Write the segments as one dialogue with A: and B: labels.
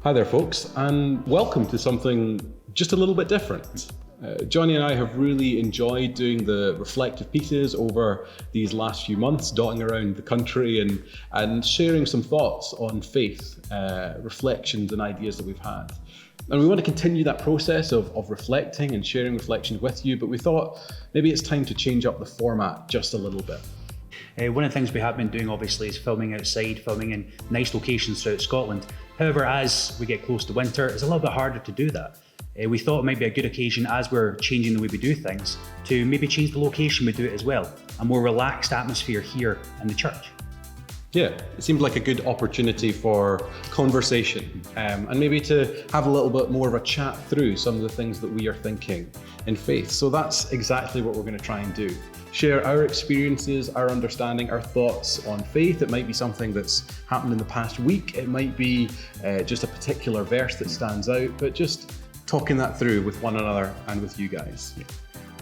A: Hi there, folks, and welcome to something just a little bit different. Johnny and I have really enjoyed doing the reflective pieces over these last few months, dotting around the country and sharing some thoughts on faith, reflections and ideas that we've had. And we want to continue that process of reflecting and sharing reflections with you, but we thought maybe it's time to change up the format just a little bit.
B: One of the things we have been doing obviously is filming outside, filming in nice locations throughout Scotland. However, as we get close to winter, it's a little bit harder to do that. We thought it might be a good occasion, as we're changing the way we do things, to maybe change the location we do it as well. A more relaxed atmosphere here in the church.
A: Yeah, it seemed like a good opportunity for conversation and maybe to have a little bit more of a chat through some of the things that we are thinking in faith. So that's exactly what we're going to try and do. Share our experiences, our understanding, our thoughts on faith. It might be something that's happened in the past week. It might be just a particular verse that stands out, but just talking that through with one another and with you guys.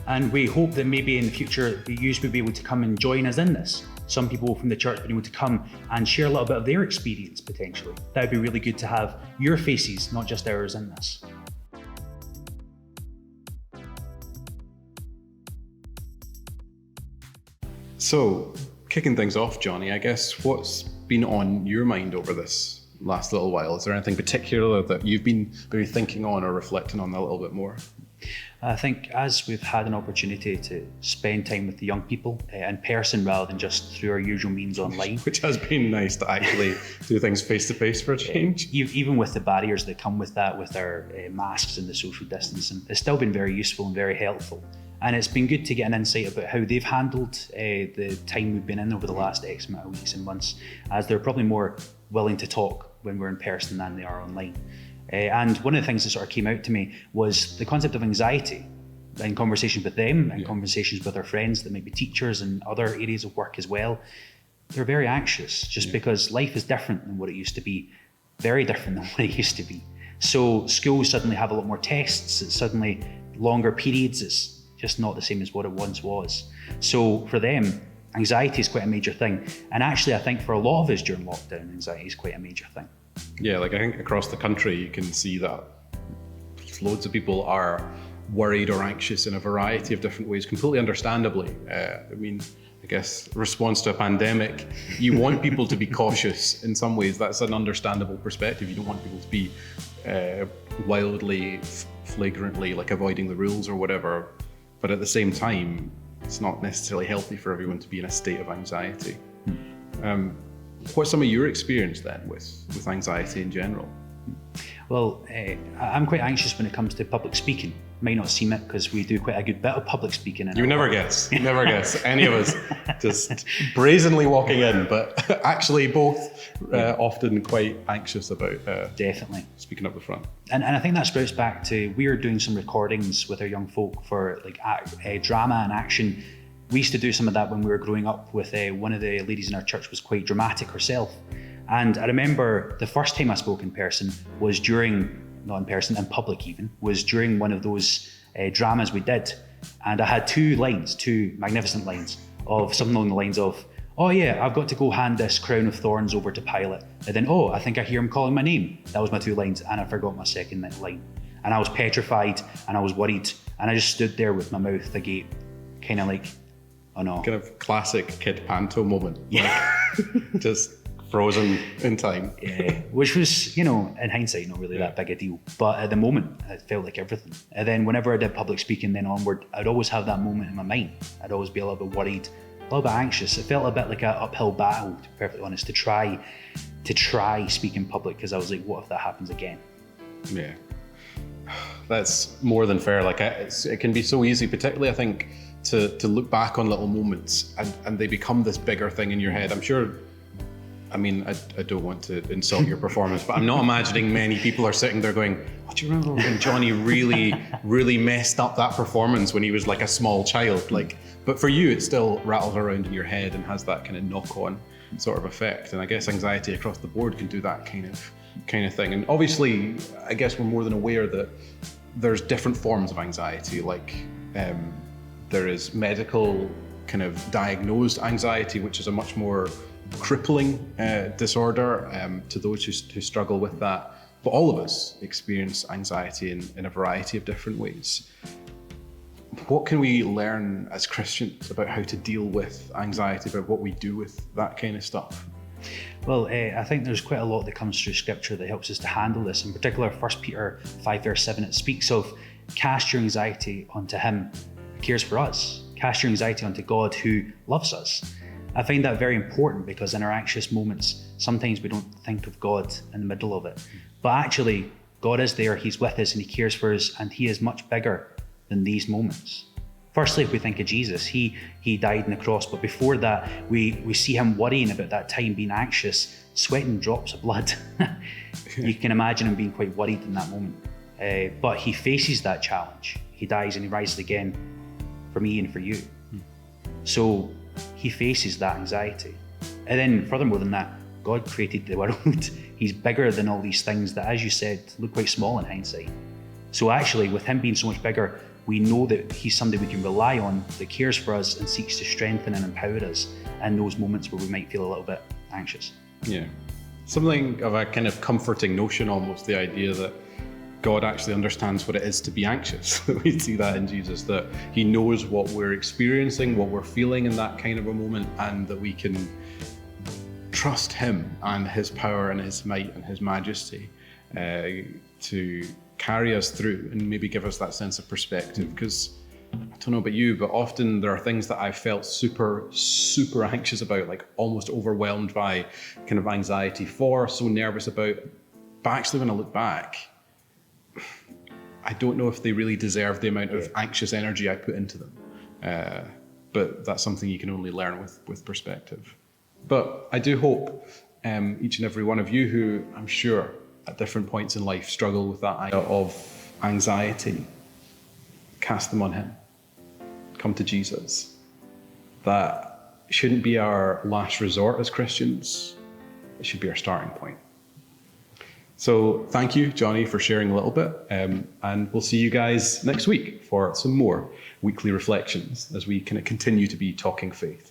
B: And we hope that maybe in the future, you will be able to come and join us in this. Some people from the church being able to come and share a little bit of their experience potentially. That would be really good to have your faces, not just ours, in this.
A: So, kicking things off, Johnny, I guess what's been on your mind over this last little while? Is there anything particular that you've been maybe thinking on or reflecting on a little bit more?
B: I think as we've had an opportunity to spend time with the young people in person rather than just through our usual means online.
A: Which has been nice to actually do things face to face for a change.
B: Even with the barriers that come with that, with our masks and the social distancing, it's still been very useful and very helpful. And it's been good to get an insight about how they've handled the time we've been in over the last X amount of weeks and months, as they're probably more willing to talk when we're in person than they are online. And one of the things that sort of came out to me was the concept of anxiety in conversations with them and conversations with our friends that may be teachers and other areas of work as well. They're very anxious just because life is different than what it used to be, very different than what it used to be. So schools suddenly have a lot more tests, it's suddenly longer periods, it's just not the same as what it once was. So for them, anxiety is quite a major thing. And actually, I think for a lot of us during lockdown, anxiety is quite a major thing.
A: Yeah, like I think across the country, you can see that loads of people are worried or anxious in a variety of different ways, completely understandably. I guess response to a pandemic, you want people to be cautious in some ways. That's an understandable perspective. You don't want people to be wildly, flagrantly like avoiding the rules or whatever. But at the same time, it's not necessarily healthy for everyone to be in a state of anxiety. What's some of your experience then with anxiety in general?
B: Well, I'm quite anxious when it comes to public speaking. Might not seem it because we do quite a good bit of public speaking.
A: You never guess, any of us just brazenly walking in, but actually both often quite anxious about
B: definitely
A: speaking up the front.
B: And I think that sprouts back to, we are doing some recordings with our young folk for like drama and action. We used to do some of that when we were growing up with one of the ladies in our church was quite dramatic herself. And I remember the first time I spoke in person was not in person, in public even, was during one of those dramas we did. And I had two magnificent lines of something along the lines of, oh yeah, I've got to go hand this crown of thorns over to Pilate. And then, oh, I think I hear him calling my name. That was my two lines, and I forgot my second line. And I was petrified and I was worried. And I just stood there with my mouth agape, kind of like, oh no.
A: Kind of classic kid panto moment.
B: Yeah.
A: Like, just frozen in time.
B: Yeah, which was, in hindsight, not really that big a deal. But at the moment, it felt like everything. And then whenever I did public speaking then onward, I'd always have that moment in my mind. I'd always be a little bit worried, a little bit anxious. It felt a bit like an uphill battle, to be perfectly honest, to try speak in public, because I was like, what if that happens again?
A: Yeah, that's more than fair. Like it can be so easy, particularly I think, to look back on little moments and they become this bigger thing in your head. I'm sure, I don't want to insult your performance, but I'm not imagining many people are sitting there going, oh, do you remember when Johnny really, really messed up that performance when he was like a small child? But for you, it still rattles around in your head and has that kind of knock-on sort of effect. And I guess anxiety across the board can do that kind of thing. And obviously, I guess we're more than aware that there's different forms of anxiety. There is medical kind of diagnosed anxiety, which is a much more crippling disorder to those who struggle with that. but all of us experience anxiety in a variety of different ways. What can we learn as Christians about how to deal with anxiety, about what we do with that kind of stuff?
B: Well, I think there's quite a lot that comes through Scripture that helps us to handle this. In particular, 1 Peter 5 verse 7, it speaks of cast your anxiety onto him who cares for us. Cast your anxiety onto God who loves us. I find that very important because in our anxious moments, sometimes we don't think of God in the middle of it. But actually, God is there, he's with us and he cares for us, and he is much bigger than these moments. Firstly, if we think of Jesus, he died on the cross, but before that, we see him worrying about that time, being anxious, sweating drops of blood. You can imagine him being quite worried in that moment. But he faces that challenge. He dies and he rises again for me and for you. So he faces that anxiety. And then furthermore than that, God created the world. He's bigger than all these things that, as you said, look quite small in hindsight. So actually, with him being so much bigger, we know that he's somebody we can rely on, that cares for us and seeks to strengthen and empower us in those moments where we might feel a little bit anxious.
A: Yeah. Something of a kind of comforting notion almost, the idea that God actually understands what it is to be anxious. We see that in Jesus, that he knows what we're experiencing, what we're feeling in that kind of a moment, and that we can trust him and his power and his might and his majesty to carry us through and maybe give us that sense of perspective. Because I don't know about you, but often there are things that I've felt super anxious about, like almost overwhelmed by kind of anxiety for, so nervous about. But actually, when I look back, I don't know if they really deserve the amount of anxious energy I put into them. But that's something you can only learn with perspective. But I do hope each and every one of you who I'm sure at different points in life struggle with that idea of anxiety, cast them on him. Come to Jesus. That shouldn't be our last resort as Christians. It should be our starting point. So thank you, Johnny, for sharing a little bit. And we'll see you guys next week for some more weekly reflections as we kind of continue to be talking faith.